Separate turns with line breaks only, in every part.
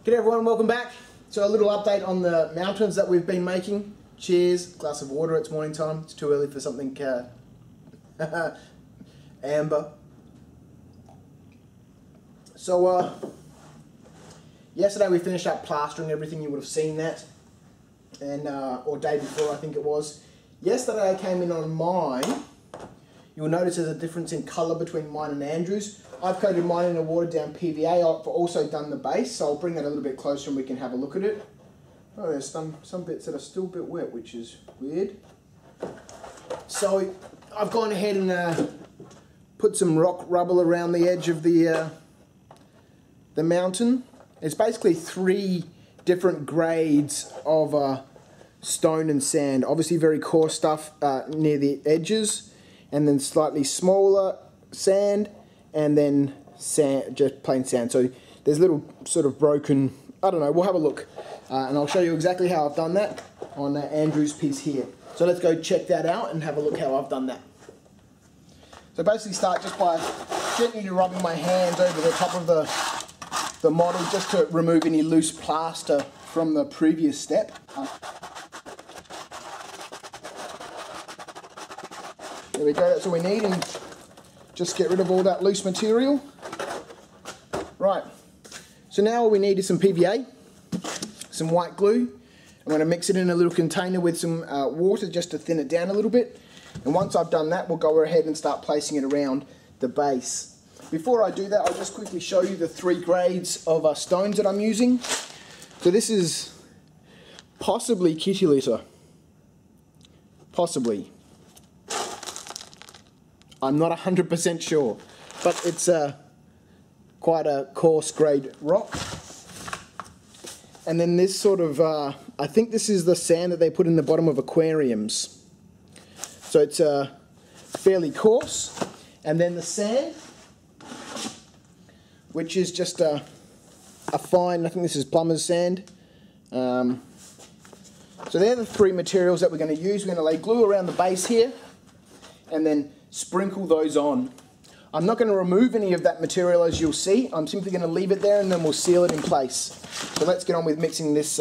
G'day everyone, welcome back. So a little update on the mountains that we've been making. Cheers, glass of water, it's morning time. It's too early for something amber. So yesterday we finished up plastering everything, you would have seen that. And or day before I think it was. Yesterday I came in on mine. You'll notice there's a difference in colour between mine and Andrew's. I've coated mine in a watered down PVA. I've also done the base, so I'll bring that a little bit closer and we can have a look at it. Oh, there's some bits that are still a bit wet, which is weird. So I've gone ahead and put some rock rubble around the edge of the mountain. It's basically 3 different grades of stone and sand. Obviously very coarse stuff near the edges, and then slightly smaller sand, and then sand, just plain sand. So there's little sort of broken, I don't know, we'll have a look. And I'll show you exactly how I've done that on Andrew's piece here. So let's go check that out and have a look how I've done that. So basically start just by gently rubbing my hands over the top of the model just to remove any loose plaster from the previous step. There we go, that's all we need, and just get rid of all that loose material. Right, so now all we need is some PVA, some white glue. I'm going to mix it in a little container with some water just to thin it down a little bit. And once I've done that, we'll go ahead and start placing it around the base. Before I do that, I'll just quickly show you the 3 grades of stones that I'm using. So this is possibly kitty litter. Possibly. I'm not 100% sure, but it's quite a coarse grade rock. And then this sort of, I think this is the sand that they put in the bottom of aquariums. So it's fairly coarse. And then the sand, which is just a fine, I think this is plumber's sand. So they're the 3 materials that we're going to use. We're going to lay glue around the base here, and then sprinkle those on. I'm not going to remove any of that material, as you'll see. I'm simply going to leave it there and then we'll seal it in place. So let's get on with mixing this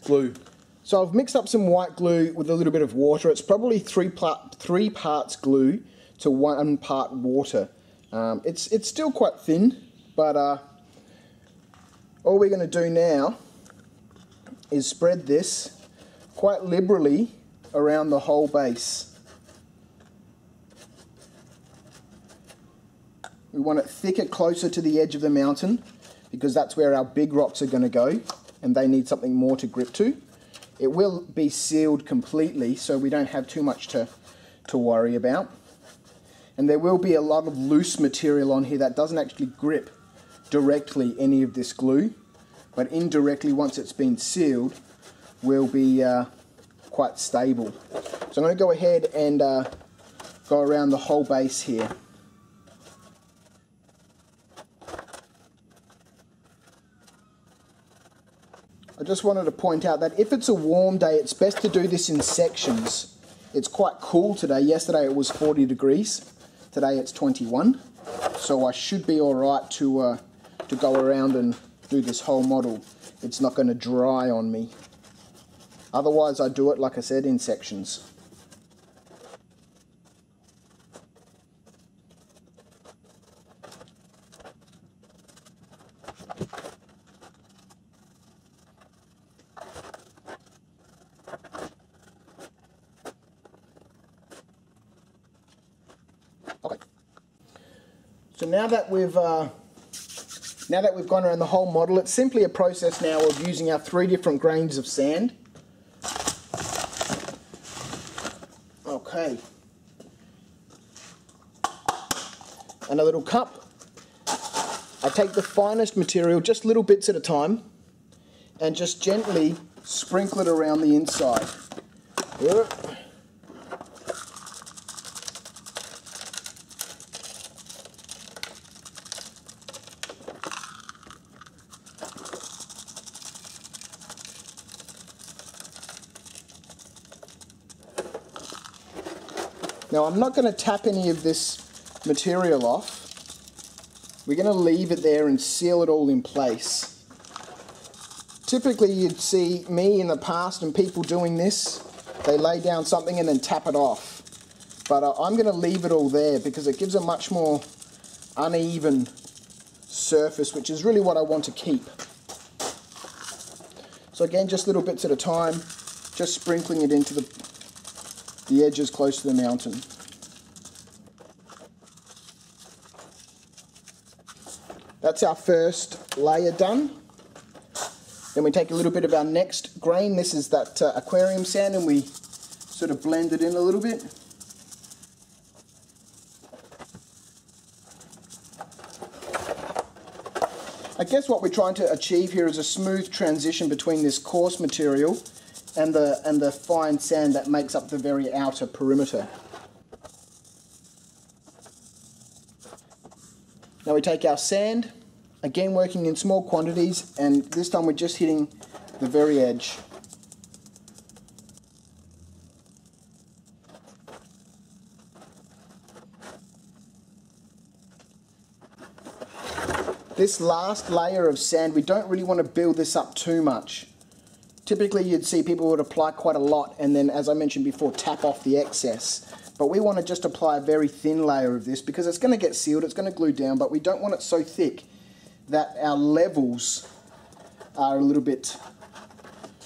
glue. So I've mixed up some white glue with a little bit of water. It's probably 3 parts glue to 1 part water. It's still quite thin, but all we're going to do now is spread this quite liberally around the whole base. We want it thicker, closer to the edge of the mountain, because that's where our big rocks are going to go, and they need something more to grip to. It will be sealed completely, so we don't have too much to worry about. And there will be a lot of loose material on here that doesn't actually grip directly any of this glue, but indirectly, once it's been sealed, will be quite stable. So I'm going to go ahead and go around the whole base here. I just wanted to point out that if it's a warm day, it's best to do this in sections. It's quite cool today. Yesterday it was 40 degrees. Today it's 21. So I should be alright to go around and do this whole model. It's not going to dry on me. Otherwise I do it, like I said, in sections. Okay. So now that we've gone around the whole model, it's simply a process now of using our 3 different grains of sand. Okay. And a little cup. I take the finest material, just little bits at a time, and just gently sprinkle it around the inside. Now I'm not going to tap any of this material off. We're going to leave it there and seal it all in place. Typically you'd see me in the past and people doing this. They lay down something and then tap it off. But I'm going to leave it all there because it gives a much more uneven surface, which is really what I want to keep. So again, just little bits at a time, just sprinkling it into the edges close to the mountain. That's our first layer done. Then we take a little bit of our next grain. This is that aquarium sand, and we sort of blend it in a little bit. I guess what we're trying to achieve here is a smooth transition between this coarse material and the fine sand that makes up the very outer perimeter. Now we take our sand, again working in small quantities, and this time we're just hitting the very edge. This last layer of sand, we don't really want to build this up too much. Typically you'd see people would apply quite a lot and then, as I mentioned before, tap off the excess. But we want to just apply a very thin layer of this because it's going to get sealed, it's going to glue down, but we don't want it so thick that our levels are a little bit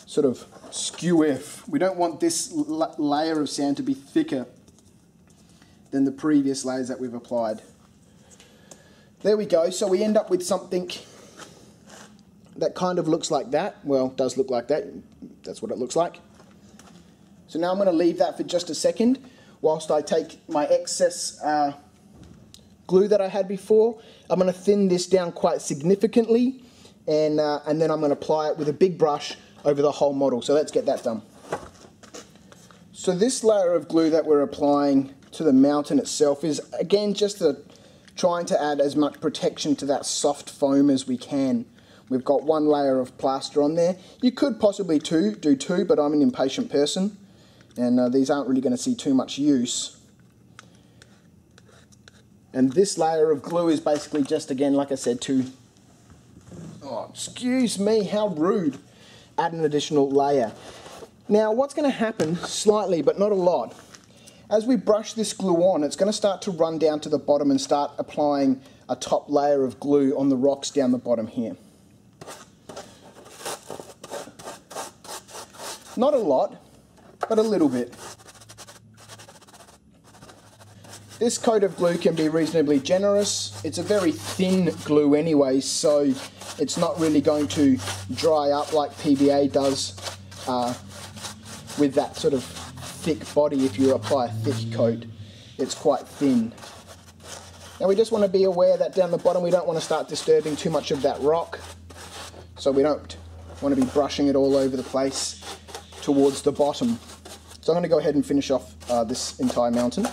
sort of skew-if. We don't want this layer of sand to be thicker than the previous layers that we've applied. There we go, so we end up with something that kind of looks like that. Well, does look like that. That's what it looks like. So now I'm going to leave that for just a second whilst I take my excess glue that I had before. I'm going to thin this down quite significantly, and then I'm going to apply it with a big brush over the whole model. So let's get that done. So this layer of glue that we're applying to the mountain itself is, again, just trying to add as much protection to that soft foam as we can. We've got one layer of plaster on there. You could possibly do two, but I'm an impatient person, and these aren't really going to see too much use. And this layer of glue is basically just, again, like I said, oh, excuse me, how rude, add an additional layer. Now, what's going to happen, slightly, but not a lot, as we brush this glue on, it's going to start to run down to the bottom and start applying a top layer of glue on the rocks down the bottom here. Not a lot, but a little bit. This coat of glue can be reasonably generous. It's a very thin glue anyway, so it's not really going to dry up like PVA does with that sort of thick body. If you apply a thick coat, it's quite thin. Now we just want to be aware that down the bottom we don't want to start disturbing too much of that rock, so we don't want to be brushing it all over the place towards the bottom. So I'm going to go ahead and finish off this entire mountain.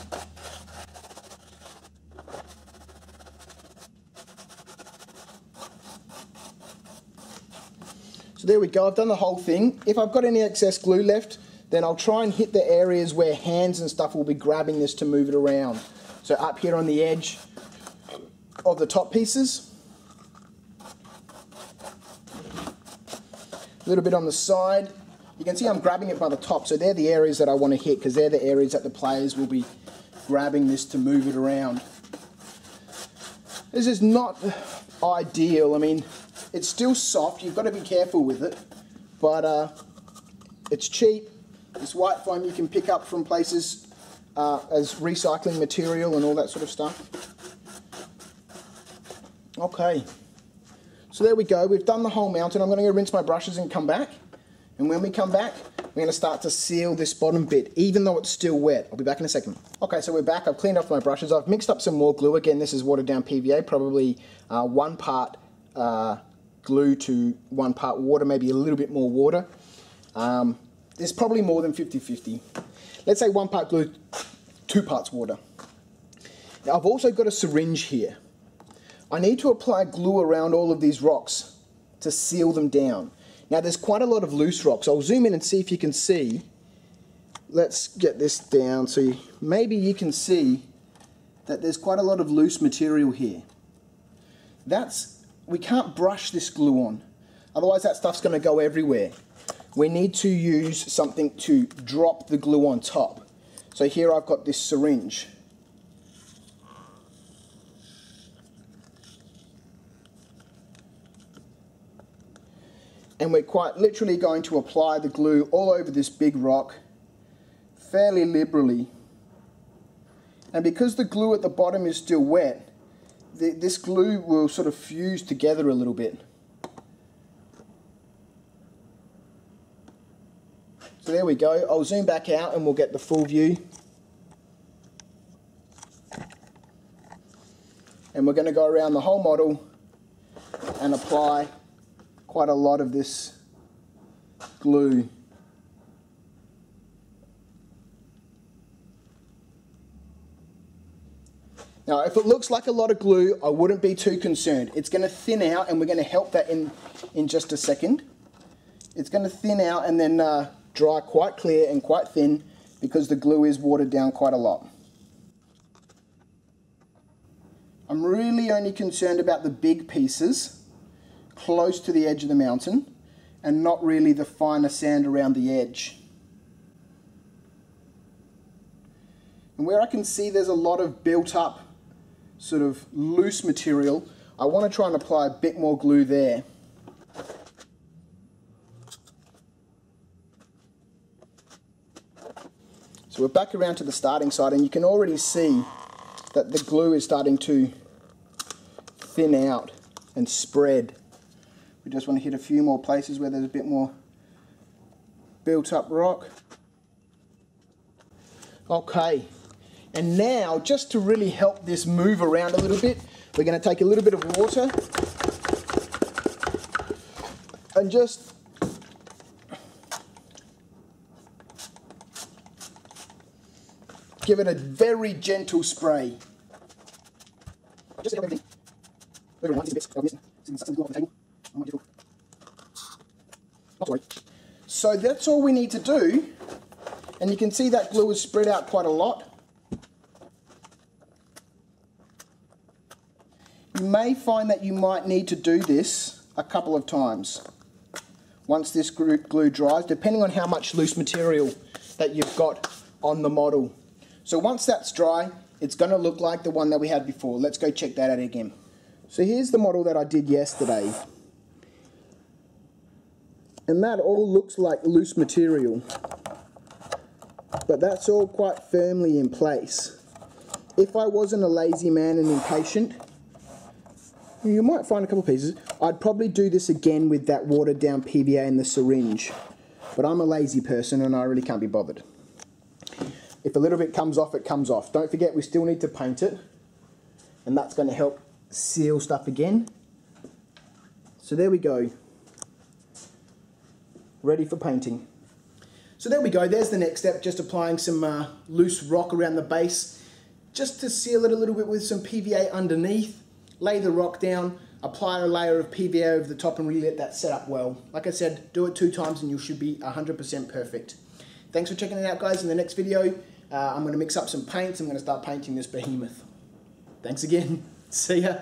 So there we go, I've done the whole thing. If I've got any excess glue left, then I'll try and hit the areas where hands and stuff will be grabbing this to move it around. So up here on the edge of the top pieces, a little bit on the side. You can see I'm grabbing it by the top, so they're the areas that I want to hit because they're the areas that the players will be grabbing this to move it around. This is not ideal. I mean, it's still soft, you've got to be careful with it, but it's cheap. This white foam you can pick up from places as recycling material and all that sort of stuff. Okay, so there we go, we've done the whole mountain. I'm going to go rinse my brushes and come back, and when we come back we're going to start to seal this bottom bit even though it's still wet. I'll be back in a second. Okay, so we're back. I've cleaned off my brushes. I've mixed up some more glue. Again, this is watered down PVA, probably 1 part glue to 1 part water, maybe a little bit more water. There's probably more than 50-50. Let's say 1 part glue, 2 parts water. Now I've also got a syringe here. I need to apply glue around all of these rocks to seal them down. Now there's quite a lot of loose rocks. I'll zoom in and see if you can see. Let's get this down so maybe you can see that there's quite a lot of loose material here. We can't brush this glue on. Otherwise that stuff's going to go everywhere. We need to use something to drop the glue on top. So here I've got this syringe. And we're quite literally going to apply the glue all over this big rock fairly liberally. And because the glue at the bottom is still wet, this glue will sort of fuse together a little bit. So there we go. I'll zoom back out and we'll get the full view. And we're going to go around the whole model and apply quite a lot of this glue. Now, if it looks like a lot of glue, I wouldn't be too concerned. It's going to thin out, and we're going to help that in just a second. It's going to thin out and then dry quite clear and quite thin because the glue is watered down quite a lot. I'm really only concerned about the big pieces close to the edge of the mountain and not really the finer sand around the edge. And where I can see there's a lot of built up sort of loose material, I want to try and apply a bit more glue there. So we're back around to the starting side, and you can already see that the glue is starting to thin out and spread. We just want to hit a few more places where there's a bit more built up rock. Okay, and now just to really help this move around a little bit, we're going to take a little bit of water and just give it a very gentle spray. Just to help everything. Move around, bits. I'm missing some glue off the table. Not sorry. So that's all we need to do. And you can see that glue is spread out quite a lot. You may find that you might need to do this a couple of times once this glue dries, depending on how much loose material that you've got on the model. So once that's dry, it's going to look like the one that we had before. Let's go check that out again. So here's the model that I did yesterday. And that all looks like loose material. But that's all quite firmly in place. If I wasn't a lazy man and impatient, you might find a couple pieces. I'd probably do this again with that watered down PVA and the syringe. But I'm a lazy person and I really can't be bothered. If a little bit comes off, it comes off. Don't forget, we still need to paint it. And that's going to help seal stuff again. So there we go. Ready for painting. So there we go. There's the next step. Just applying some loose rock around the base. Just to seal it a little bit with some PVA underneath. Lay the rock down. Apply a layer of PVA over the top and really let that set up well. Like I said, do it 2 times and you should be 100% perfect. Thanks for checking it out, guys. In the next video, I'm going to mix up some paints. I'm going to start painting this behemoth. Thanks again. See ya.